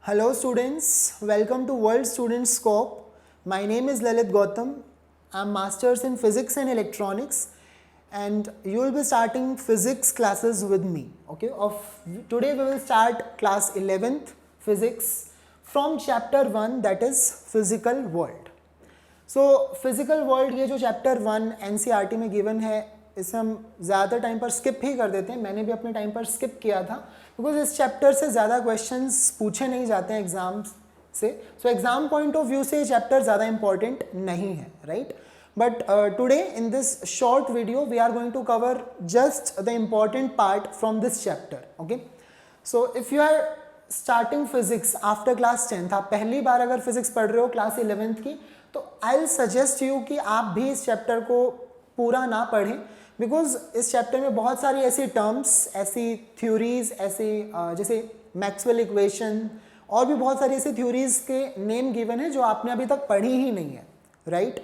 Hello students, welcome to World Student Scope. My name is Lalit Gautam. I am Masters in Physics and Electronics and you will be starting physics classes with me. Okay, today we will start class 11th physics from chapter 1 that is physical world. So physical world ये जो chapter 1 NCERT में given है इसे हम ज़्यादा time पर skip ही कर देते हैं. मैंने भी अपने टाइम पर स्किप किया था बिकॉज इस चैप्टर से ज़्यादा क्वेश्चंस पूछे नहीं जाते हैं एग्जाम से. So exam point of view से ये चैप्टर ज़्यादा इंपॉर्टेंट नहीं है, right. But today in this short video we are going to cover just the important part from this chapter. Okay, so if you are starting physics after class 10th, आप पहली बार अगर physics पढ़ रहे हो class 11th की, तो I will suggest you कि आप भी इस चैप्टर को पूरा ना पढ़ें बिकॉज इस चैप्टर में बहुत सारी ऐसी टर्म्स, ऐसी थ्योरीज, ऐसी जैसे मैक्सवेल इक्वेशन और भी बहुत सारी ऐसी थ्योरीज के नेम गिवन है जो आपने अभी तक पढ़ी ही नहीं है, राइट.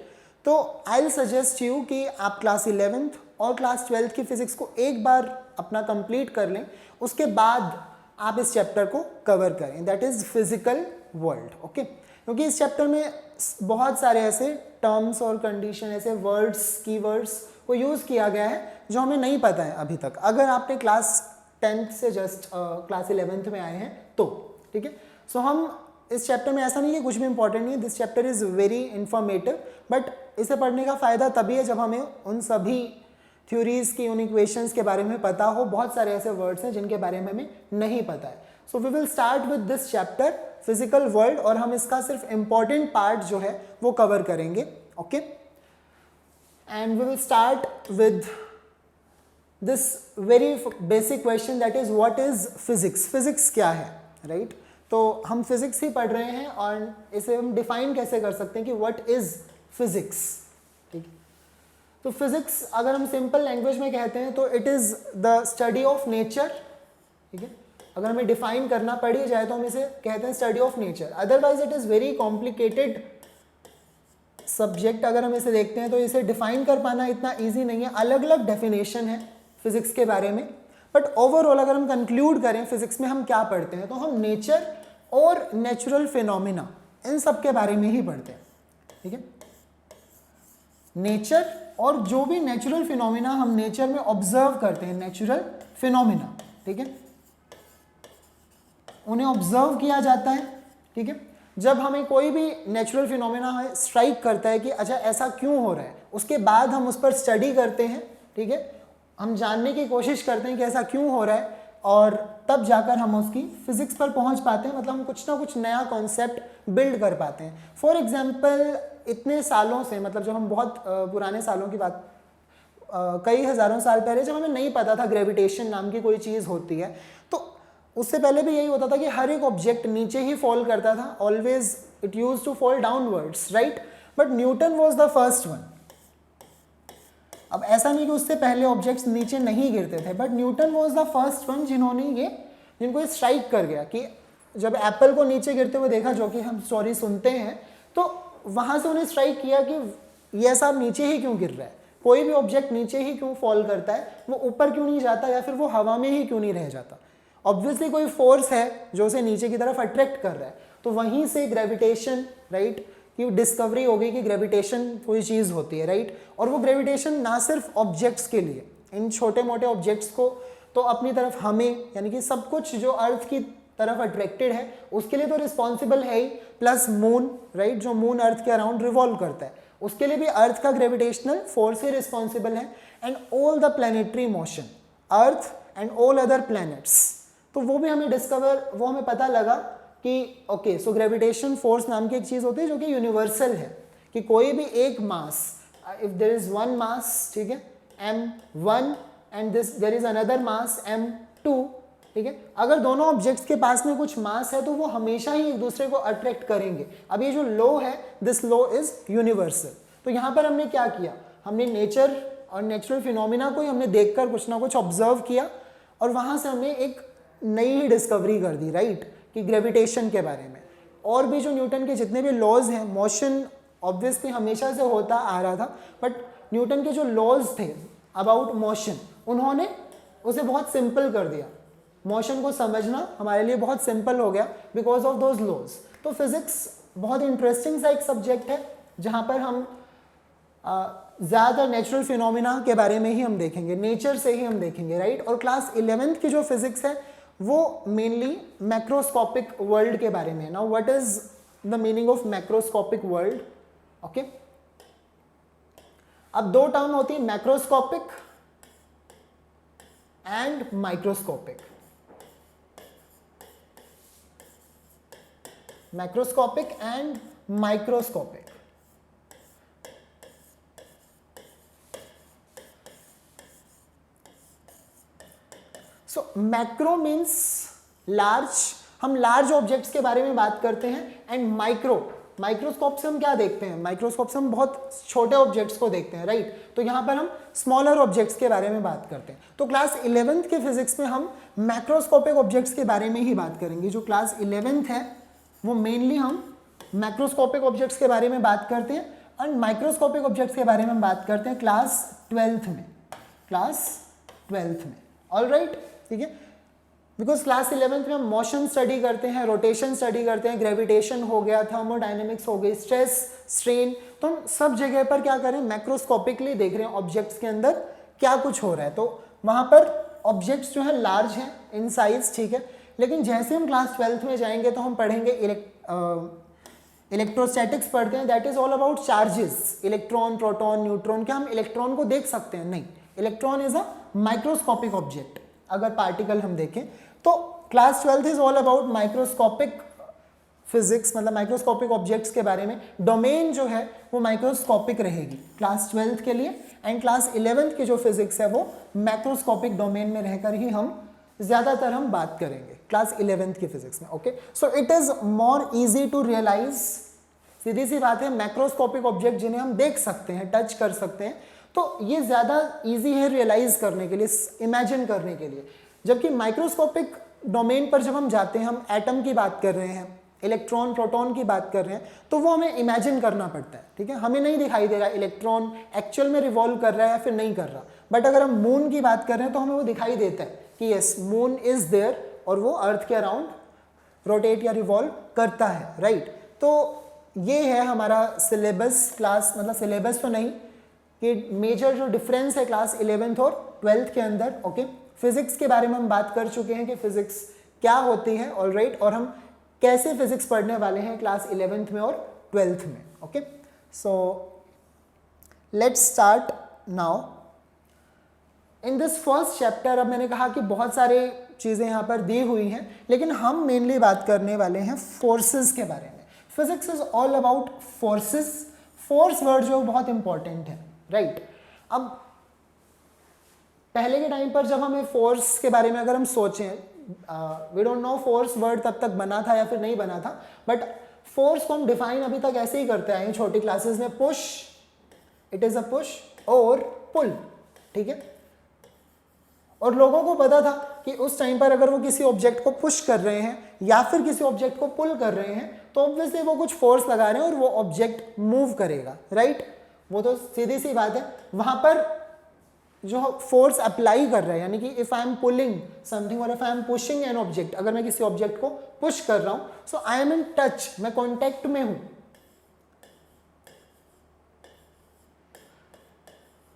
तो आई विल सजेस्ट यू कि आप क्लास 11th और क्लास 12th की फिजिक्स को एक बार अपना कंप्लीट कर लें, उसके बाद आप इस चैप्टर को कवर करें, that is physical world. Okay, क्योंकि इस चैप्टर में बहुत सारे ऐसे टर्म्स और कंडीशन, ऐसे वर्ड्स, कीवर्ड्स को यूज़ किया गया है जो हमें नहीं पता है अभी तक, अगर आपने क्लास 10th से जस्ट क्लास 11th में आए हैं तो, ठीक है. सो हम इस चैप्टर में ऐसा नहीं है कुछ भी इंपॉर्टेंट नहीं है, this chapter is very informative, but इसे पढ़ने का फ़ायदा तभी है जब हमें उन सभी थ्योरीज़ की, उन इक्वेशंस के बारे में पता हो. बहुत सारे ऐसे वर्ड्स हैं जिनके बारे में हमें नहीं पता है. So we will start with this chapter physical world और हम इसका सिर्फ इम्पॉर्टेंट पार्ट जो है वो कवर करेंगे. Okay, and we will start with this very basic question, that is what is physics. physics क्या है, right? तो हम physics ही पढ़ रहे हैं और इसे हम define कैसे कर सकते हैं कि what is physics, ठीक है. तो physics अगर हम simple language में कहते हैं तो it is the study of nature, ठीक है. अगर हमें define करना पड़ी जाए तो हम इसे कहते हैं study of nature. otherwise it is very complicated subject. अगर हम इसे देखते हैं तो इसे डिफाइन कर पाना इतना इजी नहीं है, अलग अलग डेफिनेशन है फिजिक्स के बारे में. बट ओवरऑल अगर हम कंक्लूड करें फिजिक्स में हम क्या पढ़ते हैं, तो हम नेचर और नेचुरल फिनोमिना इन सब के बारे में ही पढ़ते हैं, ठीक है. नेचर और जो भी नेचुरल फिनोमिना हम नेचर में ऑब्जर्व करते हैं, नेचुरल फिनोमिना, ठीक है, उन्हें ऑब्जर्व किया जाता है, ठीक है. जब हमें कोई भी नेचुरल फिनोमेना स्ट्राइक करता है कि अच्छा ऐसा क्यों हो रहा है, उसके बाद हम उस पर स्टडी करते हैं, ठीक है, हम जानने की कोशिश करते हैं कि ऐसा क्यों हो रहा है और तब जाकर हम उसकी फिजिक्स पर पहुंच पाते हैं. मतलब हम कुछ ना कुछ नया कॉन्सेप्ट बिल्ड कर पाते हैं. फॉर एग्जांपल इतने सालों से, मतलब जब हम बहुत पुराने सालों की बात, कई हज़ारों साल पहले जब हमें नहीं पता था ग्रेविटेशन नाम की कोई चीज़ होती है, तो उससे पहले भी यही होता था कि हर एक ऑब्जेक्ट नीचे ही फॉल करता था, always it use to fall downwards, right. But Newton was the first one. अब ऐसा नहीं कि उससे पहले ऑब्जेक्ट्स नीचे नहीं गिरते थे, but Newton was the first one जिनको ये स्ट्राइक कर गया कि जब एप्पल को नीचे गिरते हुए देखा, जो कि हम स्टोरी सुनते हैं, तो वहाँ से उन्हें स्ट्राइक किया कि ये सब नीचे ही क्यों गिर रहा है, कोई भी ऑब्जेक्ट नीचे ही क्यों फॉल करता है, वो ऊपर क्यों नहीं जाता या फिर वो हवा में ही क्यों नहीं रह जाता. ऑब्वियसली कोई फोर्स है जो उसे नीचे की तरफ अट्रैक्ट कर रहा है. तो वहीं से ग्रेविटेशन, राइट, की डिस्कवरी हो गई कि ग्रेविटेशन कोई चीज़ होती है, राइट. और वो ग्रेविटेशन ना सिर्फ ऑब्जेक्ट्स के लिए, इन छोटे मोटे ऑब्जेक्ट्स को तो अपनी तरफ हमें, यानी कि सब कुछ जो अर्थ की तरफ अट्रैक्टेड है उसके लिए तो रिस्पॉन्सिबल है ही, प्लस मून, राइट, जो मून अर्थ के अराउंड रिवॉल्व करता है उसके लिए भी अर्थ का ग्रेविटेशनल फोर्स ही रिस्पॉन्सिबल है. And all the planetary motion, earth and all other planets, तो वो भी हमें वो हमें पता लगा कि ओके, सो ग्रेविटेशन फोर्स नाम की एक चीज़ होती है जो कि यूनिवर्सल है, कि कोई भी एक mass, if there is one mass, ठीक है, m1 and there is another mass m2, ठीक है, अगर दोनों ऑब्जेक्ट्स के पास में कुछ मास है तो वो हमेशा ही एक दूसरे को अट्रैक्ट करेंगे. अब ये जो लॉ है, दिस लॉ इज यूनिवर्सल. तो यहाँ पर हमने क्या किया, हमने नेचर और नेचुरल फिनोमिना को ही हमने देखकर कुछ ना कुछ ऑब्जर्व किया और वहाँ से हमने एक नई ही डिस्कवरी कर दी, राइट, कि ग्रेविटेशन के बारे में. और भी जो न्यूटन के जितने भी लॉज हैं, मोशन ऑब्वियसली हमेशा से होता आ रहा था, बट न्यूटन के जो लॉज थे अबाउट मोशन, उन्होंने उसे बहुत सिंपल कर दिया. मोशन को समझना हमारे लिए बहुत सिंपल हो गया बिकॉज ऑफ दोज लॉज। तो फिजिक्स बहुत इंटरेस्टिंग सा एक सब्जेक्ट है जहाँ पर हम ज़्यादातर नेचुरल फिनोमिना के बारे में ही हम देखेंगे, नेचर से ही हम देखेंगे, राइट। और क्लास 11th की जो फिजिक्स है वो मेनली मैक्रोस्कोपिक वर्ल्ड के बारे में है। Now what is the meaning of macroscopic world? Okay, अब दो टर्म होती है, macroscopic and microscopic. Macroscopic and microscopic. So macro means large, हम लार्ज ऑब्जेक्ट्स के बारे में बात करते हैं। एंड माइक्रोस्कोप से हम क्या देखते हैं? माइक्रोस्कोप से हम बहुत छोटे ऑब्जेक्ट्स को देखते हैं, राइट। तो यहां पर हम स्मॉलर ऑब्जेक्ट्स के बारे में बात करते हैं। तो क्लास 11th के फिजिक्स में हम मैक्रोस्कोपिक ऑब्जेक्ट्स के बारे में ही बात करेंगे। जो क्लास 11th है वो मेनली हम मैक्रोस्कोपिक ऑब्जेक्ट्स के बारे में बात करते हैं एंड माइक्रोस्कोपिक ऑब्जेक्ट्स के बारे में बात करते हैं क्लास 12th में, क्लास 12th में। ऑलराइट, ठीक है। बिकॉज क्लास 11th में हम मोशन स्टडी करते हैं, रोटेशन स्टडी करते हैं, ग्रेविटेशन हो गया, थर्मोडायनेमिक्स हो गई, स्ट्रेस, स्ट्रेन, तो हम सब जगह पर क्या करें? मैक्रोस्कोपिकली देख रहे हैं ऑब्जेक्ट्स के अंदर क्या कुछ हो रहा है। तो वहां पर ऑब्जेक्ट्स जो है लार्ज हैं इन साइज, ठीक है। लेकिन जैसे हम क्लास 12th में जाएंगे तो हम पढ़ेंगे इलेक्ट्रोस्टैटिक्स पढ़ते हैं, that is all about charges, electron, proton, neutron. क्या हम इलेक्ट्रॉन को देख सकते हैं? नहीं, electron is a microscopic object. अगर पार्टिकल हम देखें तो class 12th is all about microscopic physics, मतलब माइक्रोस्कोपिक ऑब्जेक्ट्स के बारे में। डोमेन जो है वो माइक्रोस्कोपिक रहेगी क्लास 12th के लिए, एंड क्लास 11th की जो फिजिक्स है वो मैक्रोस्कोपिक डोमेन में रहकर ही हम ज्यादातर हम बात करेंगे क्लास 11th की फिजिक्स में। Okay, so it is more easy to realise. सीधी सी बात है, मैक्रोस्कोपिक ऑब्जेक्ट जिन्हें हम देख सकते हैं, टच कर सकते हैं, तो ये ज्यादा इजी है रियलाइज करने के लिए, इमेजिन करने के लिए। जबकि माइक्रोस्कोपिक डोमेन पर जब हम जाते हैं, हम एटम की बात कर रहे हैं, इलेक्ट्रॉन, प्रोटॉन की बात कर रहे हैं, तो वो हमें इमेजिन करना पड़ता है, ठीक है। हमें नहीं दिखाई दे रहा इलेक्ट्रॉन एक्चुअल में रिवॉल्व कर रहा है या फिर नहीं कर रहा। बट अगर हम मून की बात कर रहे हैं तो हमें वो दिखाई देता है कि यस, मून इज देयर और वो अर्थ के अराउंड रोटेट या रिवॉल्व करता है, राइट। तो ये है हमारा सिलेबस क्लास, मतलब सिलेबस तो नहीं, कि मेजर जो डिफरेंस है क्लास 11th और 12th के अंदर। ओके, फिजिक्स के बारे में हम बात कर चुके हैं कि फिजिक्स क्या होती है, ऑलराइट, और हम कैसे फिजिक्स पढ़ने वाले हैं क्लास 11th में और 12th में। Okay, so let's start now in this first chapter. अब मैंने कहा कि बहुत सारे चीज़ें यहाँ पर दी हुई हैं, लेकिन हम मेनली बात करने वाले हैं फोर्सेस के बारे में। Physics is all about forces. Force word जो बहुत इंपॉर्टेंट है, राइट। अब पहले के टाइम पर जब हमें फोर्स के बारे में अगर हम सोचें, we don't know force word तब तक बना था या फिर नहीं बना था, बट फोर्स को हम डिफाइन अभी तक ऐसे ही करते आए हैं छोटी क्लासेस में। Push, it is a push, और पुल, ठीक है। और लोगों को पता था कि उस टाइम पर अगर वो किसी ऑब्जेक्ट को पुश कर रहे हैं या फिर किसी ऑब्जेक्ट को पुल कर रहे हैं तो ऑब्वियसली वो कुछ फोर्स लगा रहे हैं और वो ऑब्जेक्ट मूव करेगा, राइट। वो तो सीधी सी बात है। वहां पर जो फोर्स अप्लाई कर रहा है, यानी कि if I am pulling something और if I am pushing an object, अगर मैं किसी ऑब्जेक्ट को पुश कर रहा हूं, so I am in touch, मैं कॉन्टेक्ट में हूं,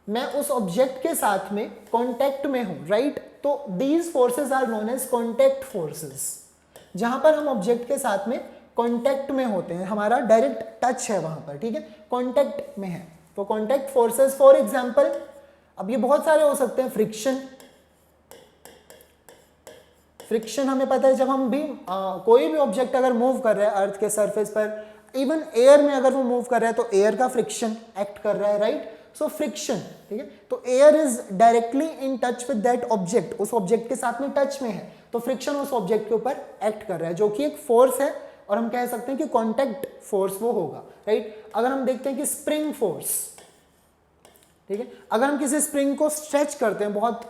मैं उस ऑब्जेक्ट के साथ में कॉन्टेक्ट में हूं, राइट। तो these forces are known as contact forces. जहां पर हम ऑब्जेक्ट के साथ में कॉन्टेक्ट में होते हैं, हमारा डायरेक्ट टच है वहां पर, ठीक है, कॉन्टेक्ट में है, तो कॉन्टेक्ट फोर्सेस। फॉर एग्जाम्पल, अब ये बहुत सारे हो सकते हैं। फ्रिक्शन, फ्रिक्शन हमें पता है, जब हम भी कोई भी ऑब्जेक्ट अगर मूव कर रहा है अर्थ के सरफेस पर, इवन एयर में अगर वो मूव कर रहा है तो एयर का फ्रिक्शन एक्ट कर रहा है, राइट। सो फ्रिक्शन, ठीक है। तो air is directly in touch with that object, उस ऑब्जेक्ट के साथ में टच में है, तो फ्रिक्शन उस ऑब्जेक्ट के ऊपर एक्ट कर रहा है, जो कि एक फोर्स है, और हम कह सकते हैं कि कॉन्टैक्ट फोर्स वो होगा, राइट। अगर हम देखते हैं कि स्प्रिंग फोर्स, ठीक है, अगर हम किसी स्प्रिंग को स्ट्रेच करते हैं, बहुत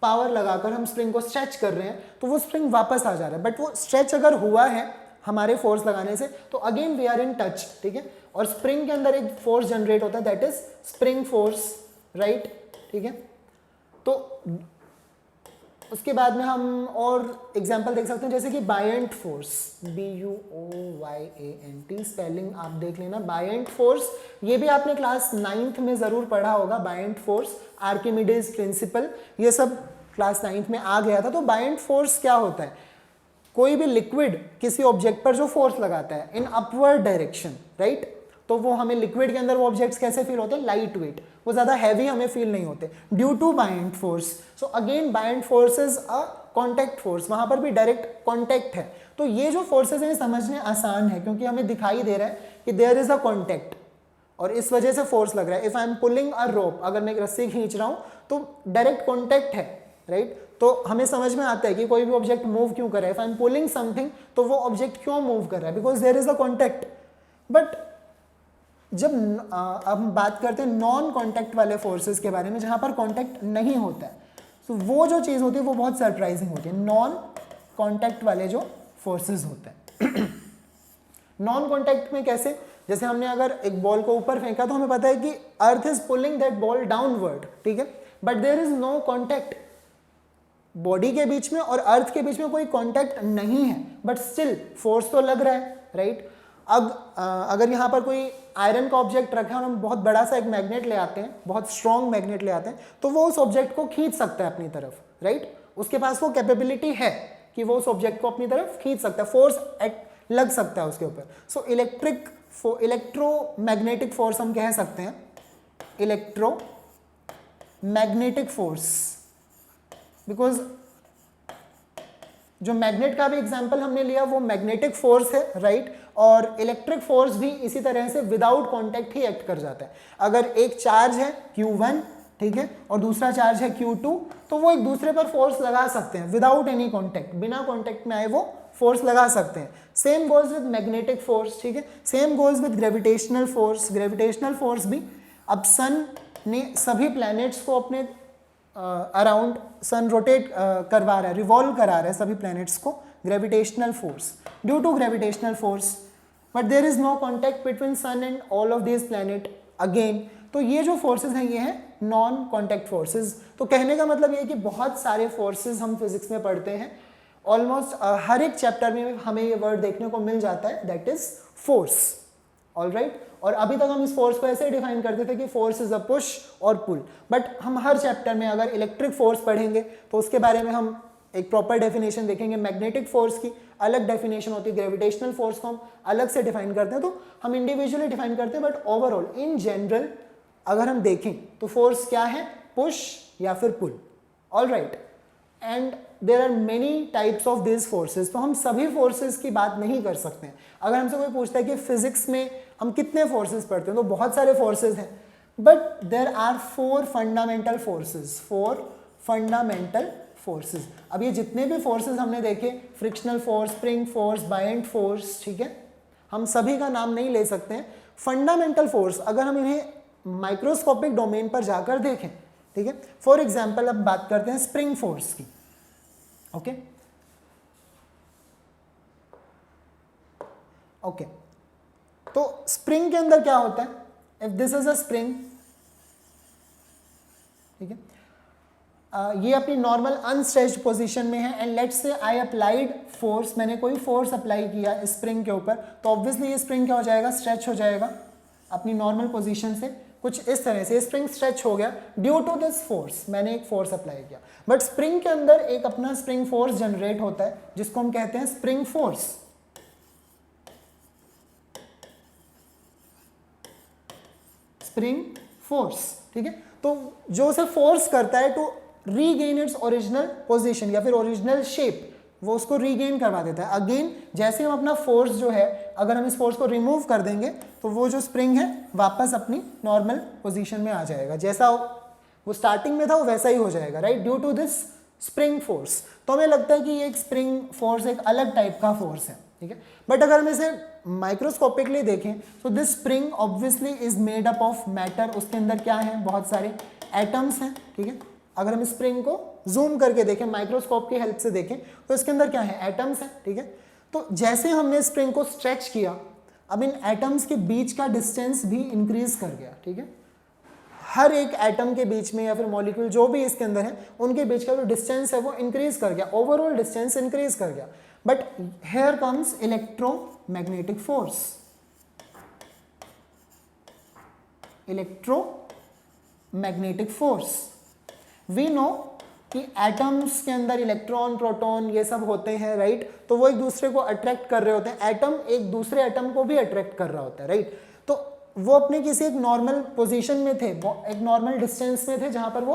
पावर लगाकर हम स्प्रिंग को स्ट्रेच कर रहे हैं, तो वो स्प्रिंग वापस आ जा रहा है, बट वो स्ट्रेच अगर हुआ है हमारे फोर्स लगाने से, तो again we are in touch, ठीक है। और स्प्रिंग के अंदर एक फोर्स जनरेट होता है, that is spring force, right, ठीक है। तो उसके बाद में हम और एग्जांपल देख सकते हैं, जैसे कि बायंट फोर्स, BUOYANT, स्पेलिंग आप देख लेना, बायंट फोर्स, ये भी आपने क्लास 9th में ज़रूर पढ़ा होगा। बायंट फोर्स, आर्किमिडीज प्रिंसिपल, ये सब क्लास 9th में आ गया था। तो बायंट फोर्स क्या होता है? कोई भी लिक्विड किसी ऑब्जेक्ट पर जो फोर्स लगाता है इन अपवर्ड डायरेक्शन, राइट, तो वो हमें लिक्विड के अंदर वो ऑब्जेक्ट्स कैसे फील होते हैं? लाइट वेट, वो ज़्यादा हैवी हमें फील नहीं होते due to buoyant force. So again buoyant force is a contact force, वहाँ पर भी डायरेक्ट कॉन्टैक्ट है। तो ये जो फोर्सेज हैं समझने आसान है, क्योंकि हमें दिखाई दे रहा है कि देयर इज अ कॉन्टैक्ट और इस वजह से फोर्स लग रहा है। If I am pulling a rope, अगर मैं एक रस्सी खींच रहा हूँ तो डायरेक्ट कॉन्टैक्ट है, राइट, तो हमें समझ में आता है कि कोई भी ऑब्जेक्ट मूव क्यों कर रहा है। If I am pulling something, तो वो ऑब्जेक्ट क्यों मूव कर रहा है? Because there is a contact. But जब अब हम बात करते हैं नॉन कॉन्टैक्ट वाले फोर्सेस के बारे में, जहां पर कॉन्टैक्ट नहीं होता है, तो वो जो चीज़ होती है वो बहुत सरप्राइजिंग होती है, नॉन कॉन्टैक्ट वाले जो फोर्सेस होते हैं। नॉन कॉन्टैक्ट में कैसे? जैसे हमने अगर एक बॉल को ऊपर फेंका तो हमें पता है कि earth is pulling that ball downward, ठीक है, but there is no contact, body के बीच में और अर्थ के बीच में कोई कॉन्टैक्ट नहीं है, बट स्टिल फोर्स तो लग रहा है, राइट। अगर यहाँ पर कोई आयरन का ऑब्जेक्ट रखा है और हम बहुत बड़ा सा एक मैग्नेट ले आते हैं, बहुत स्ट्रॉन्ग मैग्नेट ले आते हैं, तो वो उस ऑब्जेक्ट को खींच सकता है अपनी तरफ, राइट, उसके पास वो कैपेबिलिटी है कि वो उस ऑब्जेक्ट को अपनी तरफ खींच सकता है, फोर्स लग सकता है उसके ऊपर। सो इलेक्ट्रोमैग्नेटिक फोर्स हम कह सकते हैं, इलेक्ट्रोमैग्नेटिक फोर्स, बिकॉज जो मैग्नेट का भी एग्जांपल हमने लिया वो मैग्नेटिक फोर्स है, राइट, और इलेक्ट्रिक फोर्स भी इसी तरह से विदाउट कांटेक्ट ही एक्ट कर जाता है। अगर एक चार्ज है Q1, ठीक है, और दूसरा चार्ज है Q2, तो वो एक दूसरे पर फोर्स लगा सकते हैं विदाउट एनी कांटेक्ट, बिना कांटेक्ट में आए वो फोर्स लगा सकते हैं। Same goes with magnetic force, ठीक है, same goes with gravitational force. Gravitational force भी, अब सन ने सभी प्लैनेट्स को अपने अराउंड, सन रोटेट करवा रहा है, रिवॉल्व करा रहा है सभी प्लैनेट्स को, gravitational force, due to gravitational force, but there is no contact between sun and all of this planet again. तो ये जो फोर्सेज हैं ये हैं नॉन कॉन्टैक्ट फोर्सेज। तो कहने का मतलब ये है कि बहुत सारे फोर्सेज हम फिजिक्स में पढ़ते हैं, ऑलमोस्ट हर एक चैप्टर में हमें ये वर्ड देखने को मिल जाता है, दैट इज फोर्स, ऑलराइट। और अभी तक हम इस फोर्स को ऐसे डिफाइन करते थे कि फोर्स इज अ पुश और पुल, बट हम हर चैप्टर में अगर इलेक्ट्रिक फोर्स पढ़ेंगे तो उसके बारे में हम एक प्रॉपर डेफिनेशन देखेंगे, मैग्नेटिक फोर्स की अलग डेफिनेशन होती है, ग्रेविटेशनल फोर्स को हम अलग से डिफाइन करते हैं, तो हम इंडिविजुअली डिफाइन करते हैं, बट ओवरऑल इन जनरल अगर हम देखें तो फोर्स क्या है? पुश या फिर pull, alright. And there are many types of this forces. तो हम सभी फोर्सेज की बात नहीं कर सकते हैं। अगर हमसे कोई पूछता है कि फिजिक्स में हम कितने फोर्सेज पढ़ते हैं, तो बहुत सारे फोर्सेज हैं, but there are 4 fundamental forces, 4 fundamental forces. अब ये जितने भी फोर्सेज हमने देखे, frictional force, spring force, buoyant force, ठीक है, हम सभी का नाम नहीं ले सकते हैं। फंडामेंटल फोर्स अगर हम इन्हें माइक्रोस्कोपिक डोमेन पर जाकर देखें, ठीक है, फॉर एग्जाम्पल अब बात करते हैं स्प्रिंग फोर्स की, ओके ओके। तो स्प्रिंग के अंदर क्या होता है? If this is a spring, ठीक है, ये अपनी नॉर्मल अनस्ट्रेच्ड पोजीशन में है, and let's say I applied force, मैंने कोई फोर्स अप्लाई किया स्प्रिंग के ऊपर, तो ऑब्वियसली ये स्प्रिंग क्या हो जाएगा? स्ट्रेच हो जाएगा अपनी नॉर्मल पोजीशन से, कुछ इस तरह से स्प्रिंग स्ट्रेच हो गया ड्यू टू दिस फोर्स, मैंने एक फोर्स अप्लाई किया। बट स्प्रिंग के अंदर एक अपना स्प्रिंग फोर्स जनरेट होता है जिसको हम कहते हैं स्प्रिंग फोर्स, स्प्रिंग फोर्स, ठीक है। तो जो उसे फोर्स करता है to regain its original position या फिर ओरिजिनल शेप, वो उसको रीगेन करवा देता है। अगेन जैसे हम अपना फोर्स जो है, अगर हम इस फोर्स को रिमूव कर देंगे तो वो जो स्प्रिंग है वापस अपनी नॉर्मल पोजीशन में आ जाएगा, जैसा वो स्टार्टिंग में था वो वैसा ही हो जाएगा, right, due to this spring force. तो हमें लगता है कि ये एक स्प्रिंग फोर्स एक अलग टाइप का फोर्स है, ठीक है। बट अगर हम इसे माइक्रोस्कोपिकली देखें तो this spring obviously is made up of matter, उसके अंदर क्या है? बहुत सारे एटम्स हैं, ठीक है। अगर हम स्प्रिंग को जूम करके देखें, माइक्रोस्कोप की हेल्प से देखें, तो इसके अंदर क्या है? एटम्स हैं, ठीक है। तो जैसे हमने स्प्रिंग को स्ट्रेच किया, अब इन एटम्स के बीच का डिस्टेंस भी इंक्रीज कर गया, ठीक है। हर एक एटम के बीच में या फिर मॉलिक्यूल जो भी इसके अंदर है उनके बीच का जो डिस्टेंस है वो इंक्रीज कर गया, ओवरऑल डिस्टेंस इंक्रीज कर गया. But here comes electromagnetic force. Electromagnetic force, we know कि एटम्स के अंदर इलेक्ट्रॉन, प्रोटॉन ये सब होते हैं, राइट. तो वो एक दूसरे को अट्रैक्ट कर रहे होते हैं. एटम एक दूसरे एटम को भी अट्रैक्ट कर रहा होता है, राइट. तो वो अपने किसी एक नॉर्मल पोजीशन में थे, एक नॉर्मल डिस्टेंस में थे जहां पर वो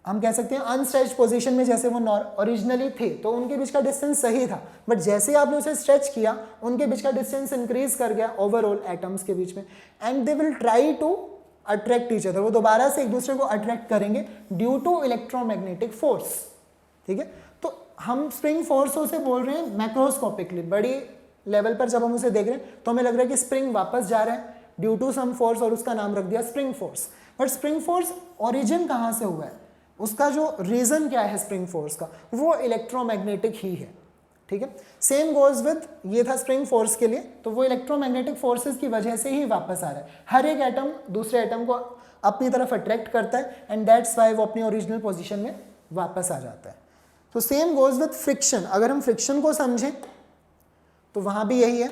हम कह सकते हैं अनस्ट्रेच्ड पोजीशन में जैसे वो ओरिजिनली थे, तो उनके बीच का डिस्टेंस सही था. बट जैसे आपने उसे स्ट्रेच किया उनके बीच का डिस्टेंस इंक्रीज कर गया ओवरऑल एटम्स के बीच में. And they will try to attract each other. वो दोबारा से एक दूसरे को अट्रैक्ट करेंगे ड्यू टू इलेक्ट्रोमैग्नेटिक फोर्स. ठीक है. तो हम स्प्रिंग फोर्स से बोल रहे हैं मैक्रोस्कोपिकली, बड़ी लेवल पर जब हम उसे देख रहे हैं तो हमें लग रहा है कि स्प्रिंग वापस जा रहा है ड्यू टू सम फोर्स और उसका नाम रख दिया spring force. But spring force origin कहाँ से हुआ है, उसका जो रीजन क्या है स्प्रिंग फोर्स का, वो इलेक्ट्रोमैग्नेटिक ही है. ठीक है. सेम गोज विद, ये था स्प्रिंग फोर्स के लिए, तो वो इलेक्ट्रोमैग्नेटिक फोर्सेस की वजह से ही वापस आ रहा है. हर एक एटम दूसरे एटम को अपनी तरफ अट्रैक्ट करता है एंड दैट्स वाई वो अपनी ओरिजिनल पोजीशन में वापस आ जाता है. तो सेम गोज विद फ्रिक्शन. अगर हम फ्रिक्शन को समझें तो वहाँ भी यही है.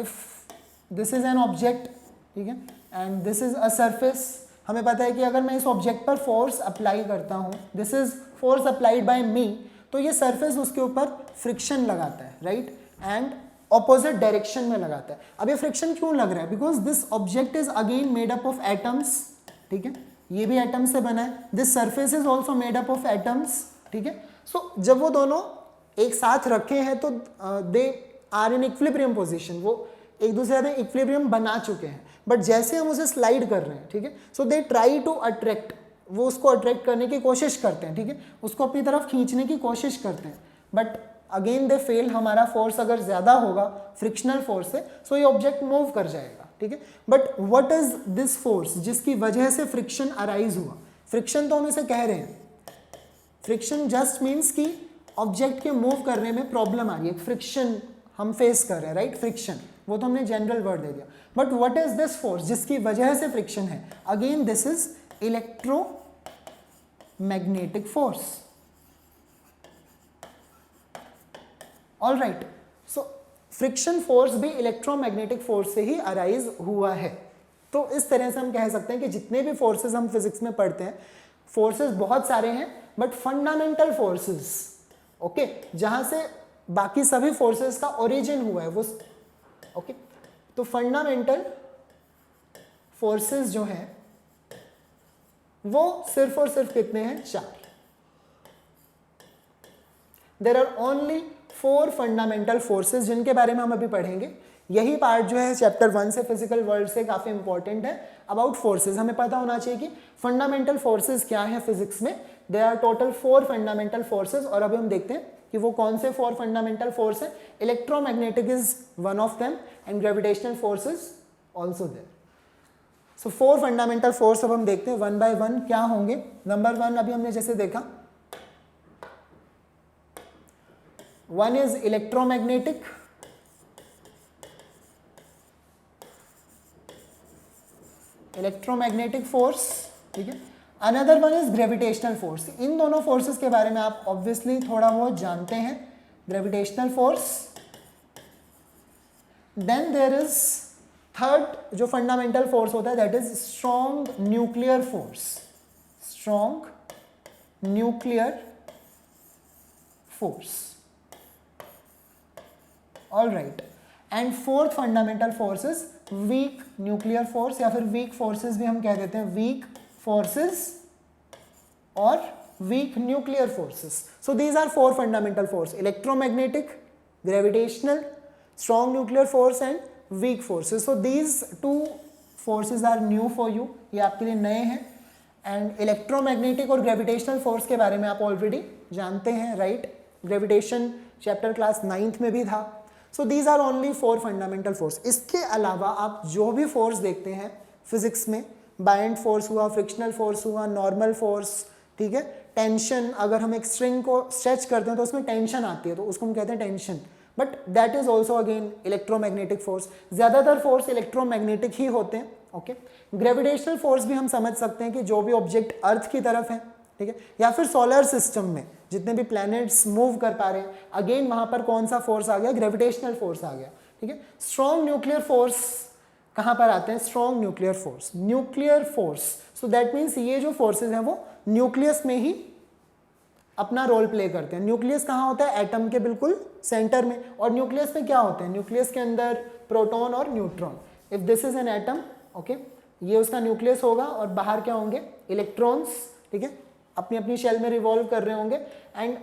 If this is an object, ठीक है, and this is a surface, हमें पता है कि अगर मैं इस ऑब्जेक्ट पर फोर्स अप्लाई करता हूँ, this is force applied by me, तो ये सरफेस उसके ऊपर फ्रिक्शन लगाता है, राइट, एंड ऑपोजिट डायरेक्शन में लगाता है. अब ये फ्रिक्शन क्यों लग रहा है, because this object is again made up of atoms. ठीक है, ये भी एटम्स से बना है. This surface is also made up of atoms. ठीक है. सो जब वो दोनों एक साथ रखे हैं तो they are in equilibrium position, वो एक दूसरे से इक्विलिब्रियम बना चुके हैं. बट जैसे हम उसे स्लाइड कर रहे हैं, ठीक है, सो दे ट्राई टू अट्रैक्ट, वो उसको अट्रैक्ट करने की कोशिश करते हैं. ठीक है, उसको अपनी तरफ खींचने की कोशिश करते हैं. But again they fail. हमारा फोर्स अगर ज़्यादा होगा फ्रिक्शनल फोर्स से, सो ये ऑब्जेक्ट मूव कर जाएगा. ठीक है. But what is this force जिसकी वजह से फ्रिक्शन अराइज हुआ. फ्रिक्शन तो हम इसे कह रहे हैं, फ्रिक्शन जस्ट मीन्स कि ऑब्जेक्ट के मूव करने में प्रॉब्लम आ रही है, फ्रिक्शन हम फेस कर रहे हैं, राइट. फ्रिक्शन, वो तो हमने जनरल वर्ड दे दिया. But what is this force जिसकी वजह से फ्रिक्शन है. Again this is electromagnetic force. All right. So friction force भी इलेक्ट्रोमैग्नेटिक फोर्स से ही अराइज हुआ है. तो इस तरह से हम कह सकते हैं कि जितने भी फोर्सेस हम फिजिक्स में पढ़ते हैं, फोर्सेस बहुत सारे हैं, बट फंडामेंटल फोर्सेस, ओके, जहां से बाकी सभी फोर्सेस का ओरिजिन हुआ है वो, ओके. तो फंडामेंटल फोर्सेस जो हैं वो सिर्फ और सिर्फ कितने हैं, 4. There are only 4 fundamental forces जिनके बारे में हम अभी पढ़ेंगे. यही पार्ट जो है चैप्टर 1 से, फिजिकल वर्ल्ड से, काफी इंपॉर्टेंट है अबाउट फोर्सेस. हमें पता होना चाहिए कि फंडामेंटल फोर्सेस क्या है फिजिक्स में. There are total 4 fundamental forces और अभी हम देखते हैं कि वो कौन से 4 फंडामेंटल फोर्स है. Electromagnetic is one of them and gravitational force is also there. So 4 fundamental force अब हम देखते हैं वन बाय वन क्या होंगे. नंबर 1 अभी हमने जैसे देखा, 1 इज इलेक्ट्रोमैग्नेटिक, इलेक्ट्रोमैग्नेटिक फोर्स. ठीक है. Another one is gravitational force. इन दोनों फोर्सेस के बारे में आप ऑब्वियसली थोड़ा बहुत जानते हैं. Gravitational force. Then there is third जो फंडामेंटल फोर्स होता है, that is strong nuclear force. Strong nuclear force. All right. And fourth fundamental force is weak nuclear force, या फिर वीक फोर्सेस भी हम कह देते हैं, weak forces or weak nuclear forces. So these are 4 fundamental forces: electromagnetic, gravitational, strong nuclear force and weak forces. So these 2 forces are new for you. ये आपके लिए नए हैं. एंड इलेक्ट्रोमैग्नेटिक और ग्रेविटेशनल फोर्स के बारे में आप ऑलरेडी जानते हैं, right. Gravitation chapter class 9th में भी था. So these are only 4 fundamental force. इसके अलावा आप जो भी फोर्स देखते हैं फिजिक्स में, बाइंड फोर्स हुआ, फ्रिक्शनल फोर्स हुआ, नॉर्मल फोर्स, ठीक है, टेंशन, अगर हम एक स्ट्रिंग को स्ट्रेच करते हैं तो उसमें टेंशन आती है तो उसको हम कहते हैं tension. But that is also again electromagnetic force. ज़्यादातर फोर्स इलेक्ट्रोमैग्नेटिक ही होते हैं। ओके, ग्रेविटेशनल फोर्स भी हम समझ सकते हैं कि जो भी ऑब्जेक्ट अर्थ की तरफ है, ठीक है, या फिर सोलर सिस्टम में जितने भी प्लैनेट्स मूव कर पा रहे हैं, अगेन वहां पर कौन सा फोर्स आ गया, ग्रेविटेशनल फोर्स आ गया। ठीक है, स्ट्रॉन्ग न्यूक्लियर फोर्स कहां पर आते हैं, strong nuclear force, nuclear force. So that means ये जो फोर्सेज हैं वो न्यूक्लियस में ही अपना रोल प्ले करते हैं। न्यूक्लियस कहाँ होता है, एटम के बिल्कुल सेंटर में। और न्यूक्लियस में क्या होते हैं, न्यूक्लियस के अंदर प्रोटॉन और neutron. If this is an atom, okay, ये उसका न्यूक्लियस होगा और बाहर क्या होंगे, इलेक्ट्रॉन्स, ठीक है, अपनी अपनी शेल में रिवॉल्व कर रहे होंगे। एंड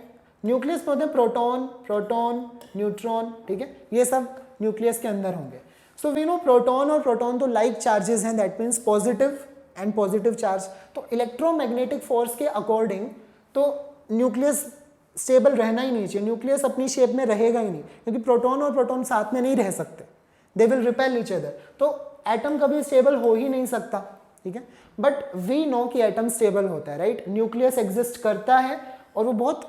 न्यूक्लियस में होते हैं प्रोटॉन, प्रोटॉन, न्यूट्रॉन, ठीक है, ये सब न्यूक्लियस के अंदर होंगे। सो वी नो प्रोटॉन और प्रोटॉन तो लाइक चार्जेस हैं, that means positive and positive charge. तो इलेक्ट्रोमैग्नेटिक फोर्स के अकॉर्डिंग तो न्यूक्लियस स्टेबल रहना ही नहीं चाहिए, न्यूक्लियस अपनी शेप में रहेगा ही नहीं, क्योंकि प्रोटॉन और प्रोटॉन साथ में नहीं रह सकते, they will repel each other. तो एटम कभी स्टेबल हो ही नहीं सकता, ठीक है। बट वी नो कि एटम स्टेबल होता है, राइट, न्यूक्लियस एग्जिस्ट करता है और वो बहुत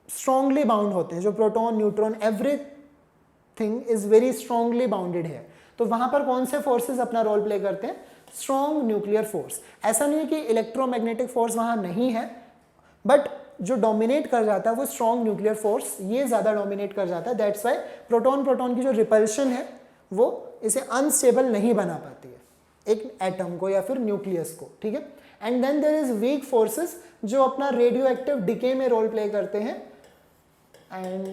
स्ट्रांगली बाउंड होते हैं, जो proton, neutron, everything is very strongly bounded है। तो वहां पर कौन से फोर्सेस अपना रोल प्ले करते हैं, स्ट्रॉन्ग न्यूक्लियर फोर्स। ऐसा नहीं है कि इलेक्ट्रोमैग्नेटिक फोर्स वहां नहीं है, बट जो डोमिनेट कर जाता है वो स्ट्रॉन्ग न्यूक्लियर फोर्स, ये ज्यादा डोमिनेट कर जाता है। दैट्स वाई प्रोटॉन प्रोटॉन की जो रिपल्शन है वो इसे अनस्टेबल नहीं बना पाती है, एक एटम को या फिर न्यूक्लियस को, ठीक है। And then there is weak forces जो अपना रेडियो एक्टिव डिके में रोल प्ले करते हैं। And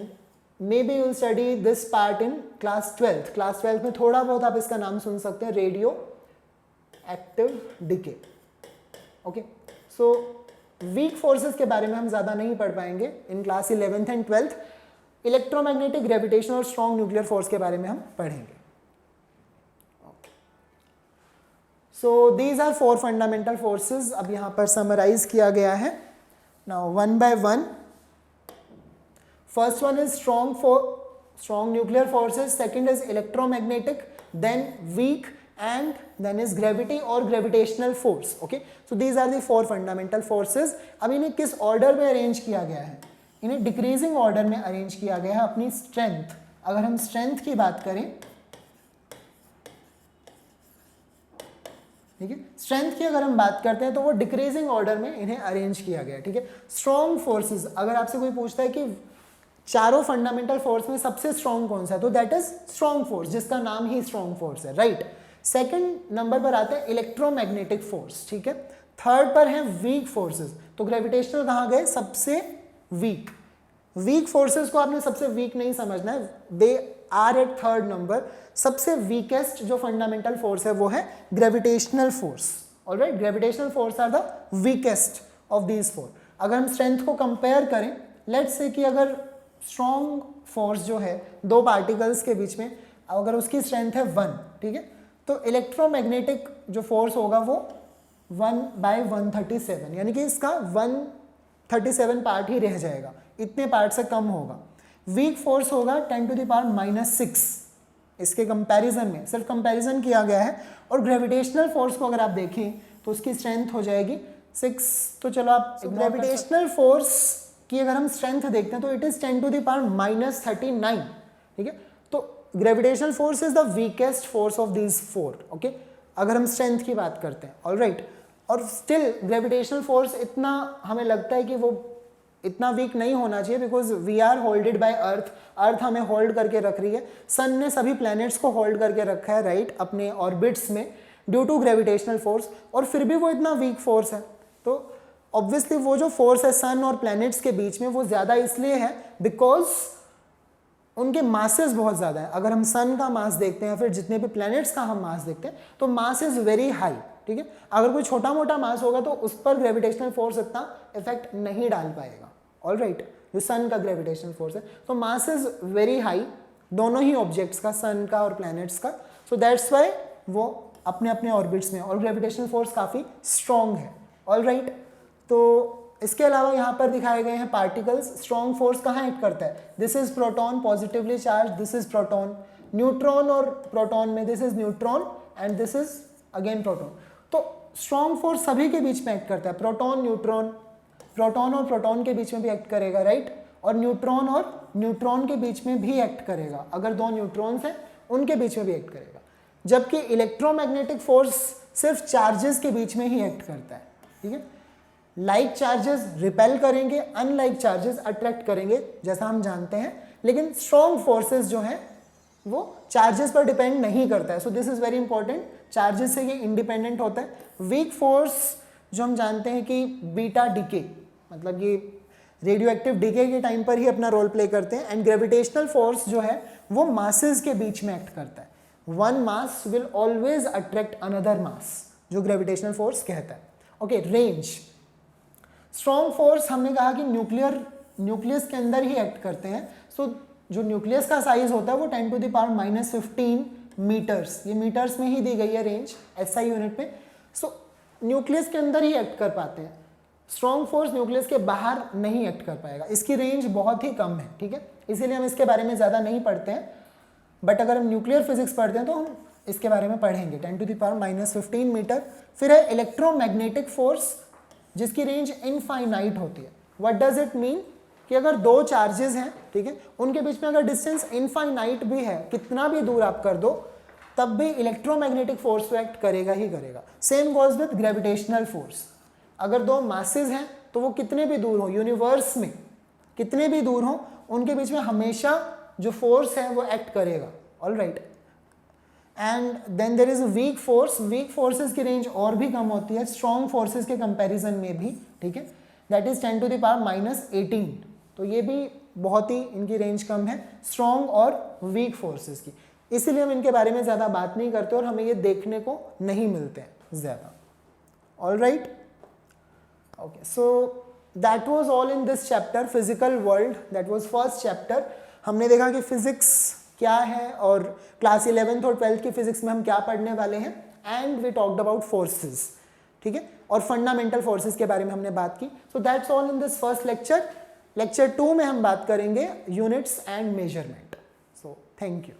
maybe you'll study this part in class 12th। Class 12th में थोड़ा बहुत आप इसका नाम सुन सकते हैं, radio active decay. Okay, so weak forces के बारे में हम ज्यादा नहीं पढ़ पाएंगे in class 11th and 12th। Electromagnetic, gravitation और स्ट्रॉन्ग न्यूक्लियर फोर्स के बारे में हम पढ़ेंगे। So these are 4 fundamental forces, अब यहां पर समराइज किया गया है। Now one by one, first one is strong nuclear forces, second is electromagnetic, then weak, and then is gravity और gravitational force. Okay, so these are the 4 fundamental forces. अब इन्हें किस ऑर्डर में अरेंज किया गया है, इन्हें डिक्रीजिंग ऑर्डर में अरेंज किया गया है अपनी स्ट्रेंथ। अगर हम स्ट्रेंथ की बात करें, ठीक है, स्ट्रेंथ की अगर हम बात करते हैं तो वो डिक्रीजिंग ऑर्डर में इन्हें अरेंज किया गया है, ठीक है। स्ट्रॉन्ग फोर्सेस, अगर आपसे कोई पूछता है कि चारों फंडामेंटल फोर्स में सबसे स्ट्रॉन्ग कौन सा है, तो दैट इज स्ट्रॉन्ग फोर्स, जिसका नाम ही स्ट्रॉन्ग फोर्स है, राइट। सेकंड नंबर पर आते हैं इलेक्ट्रोमैग्नेटिक फोर्स, ठीक है। थर्ड पर है वीक फोर्सेस, तो ग्रेविटेशनल कहाँ गए, सबसे वीक। वीक फोर्सेस को आपने सबसे वीक नहीं समझना है, they are at third number. सबसे वीकेस्ट जो फंडामेंटल फोर्स है वो है gravitational force, alright. Gravitational force are the weakest of these 4। अगर हम स्ट्रेंथ को कंपेयर करें, लेट्स से कि अगर स्ट्रॉन्ग फोर्स जो है 2 पार्टिकल्स के बीच में, अगर उसकी स्ट्रेंथ है 1, ठीक है, तो इलेक्ट्रोमैग्नेटिक जो फोर्स होगा वो 1/137, यानी कि इसका 137 पार्ट ही रह जाएगा, इतने पार्ट से कम होगा। वीक फोर्स होगा 10⁻⁻⁶ इसके कंपैरिजन में, सिर्फ कंपैरिजन किया गया है। और ग्रेविटेशनल फोर्स को अगर आप देखें तो उसकी स्ट्रेंथ हो जाएगी 6। तो चलो आप ग्रेविटेशनल फोर्स की अगर हम स्ट्रेंथ देखते हैं तो इट इज 10⁻39, ठीक है। तो gravitational force is the weakest force of these 4, okay, अगर हम स्ट्रेंथ की बात करते हैं, ऑलराइट। और स्टिल ग्रेविटेशनल फोर्स इतना हमें लगता है कि वो इतना वीक नहीं होना चाहिए, because we are holded by earth. Earth हमें होल्ड करके रख रही है, सन ने सभी प्लैनेट्स को होल्ड करके रखा है, राइट, अपने ऑर्बिट्स में ड्यू टू ग्रेविटेशनल फोर्स, और फिर भी वो इतना वीक फोर्स है। तो ऑब्वियसली वो जो फोर्स है सन और प्लैनेट्स के बीच में वो ज़्यादा इसलिए है बिकॉज उनके मासेस बहुत ज़्यादा है। अगर हम सन का मास देखते हैं, फिर जितने भी प्लैनेट्स का हम मास देखते हैं, तो मास इज़ वेरी हाई, ठीक है। अगर कोई छोटा मोटा मास होगा तो उस पर ग्रेविटेशनल फोर्स इतना इफेक्ट नहीं डाल पाएगा, ऑलराइट, जो सन का ग्रेविटेशनल फोर्स है। तो मास इज़ वेरी हाई दोनों ही ऑब्जेक्ट्स का, सन का और प्लैनेट्स का। सो दैट्स वाई वो अपने अपने ऑर्बिट्स में, और ग्रेविटेशनल फोर्स काफ़ी स्ट्रॉन्ग है, ऑलराइट। तो इसके अलावा यहाँ पर दिखाए गए हैं पार्टिकल्स। स्ट्रॉन्ग फोर्स कहाँ एक्ट करता है, this is proton positively charge, this is proton. Neutron और प्रोटॉन में this is neutron and this is again proton. तो स्ट्रॉन्ग फोर्स सभी के बीच में एक्ट करता है, प्रोटॉन न्यूट्रॉन, प्रोटॉन और प्रोटॉन के बीच में भी एक्ट करेगा, राइट। और न्यूट्रॉन के बीच में भी एक्ट करेगा। अगर दो न्यूट्रॉन्स हैं उनके बीच में भी एक्ट करेगा। जबकि इलेक्ट्रोमैग्नेटिक फोर्स सिर्फ चार्जेस के बीच में ही एक्ट करता है, ठीक है। लाइक चार्जेस रिपेल करेंगे, अनलाइक चार्जेस अट्रैक्ट करेंगे, जैसा हम जानते हैं। लेकिन स्ट्रॉन्ग फोर्सेस जो हैं वो चार्जेस पर डिपेंड नहीं करता है। So this is very important, charges से ये इंडिपेंडेंट होता है। वीक फोर्स जो हम जानते हैं कि बीटा डीके, मतलब ये रेडियो एक्टिव डीके के टाइम पर ही अपना रोल प्ले करते हैं। एंड ग्रेविटेशनल फोर्स जो है वो मासेस के बीच में एक्ट करता है। One mass will always attract another mass, जो ग्रेविटेशनल फोर्स कहता है। Okay, range. स्ट्रॉन्ग फोर्स हमने कहा कि न्यूक्लियस के अंदर ही एक्ट करते हैं। सो जो न्यूक्लियस का साइज होता है वो 10⁻⁻15 मीटर्स, ये मीटर्स में ही दी गई है रेंज एसआई यूनिट में। सो न्यूक्लियस के अंदर ही एक्ट कर पाते हैं। स्ट्रॉन्ग फोर्स न्यूक्लियस के बाहर नहीं एक्ट कर पाएगा, इसकी रेंज बहुत ही कम है, ठीक है। इसीलिए हम इसके बारे में ज़्यादा नहीं पढ़ते हैं। बट अगर हम न्यूक्लियर फिजिक्स पढ़ते हैं तो हम इसके बारे में पढ़ेंगे। 10⁻⁻15 मीटर। फिर है इलेक्ट्रोमैग्नेटिक फोर्स, जिसकी रेंज इनफाइनाइट होती है। व्हाट डज इट मीन कि अगर दो चार्जेस हैं, ठीक है, उनके बीच में अगर डिस्टेंस इनफाइनाइट भी है, कितना भी दूर आप कर दो, तब भी इलेक्ट्रोमैग्नेटिक फोर्स तो एक्ट करेगा ही करेगा। Same goes with gravitational force. अगर दो मासेस हैं तो वो कितने भी दूर हो, यूनिवर्स में कितने भी दूर हो, उनके बीच में हमेशा जो फोर्स है वो एक्ट करेगा। All right. And then there is weak force. Weak forces की रेंज और भी कम होती है स्ट्रॉन्ग फोर्सेस के कंपैरिजन में भी, ठीक है। That is 10⁻⁻18। तो ये भी बहुत ही इनकी रेंज कम है स्ट्रॉन्ग और वीक फोर्सेस की। इसीलिए हम इनके बारे में ज़्यादा बात नहीं करते और हमें ये देखने को नहीं मिलते हैं ज़्यादा। All right, okay. So that was all in this chapter, physical world. That was first chapter. हमने देखा कि फिजिक्स क्या है और क्लास 11th और 12th की फिजिक्स में हम क्या पढ़ने वाले हैं। And we talked about forces, ठीक है, और फंडामेंटल फोर्सेस के बारे में हमने बात की। So that's all in this first lecture. Lecture 2 में हम बात करेंगे units and measurement. So thank you.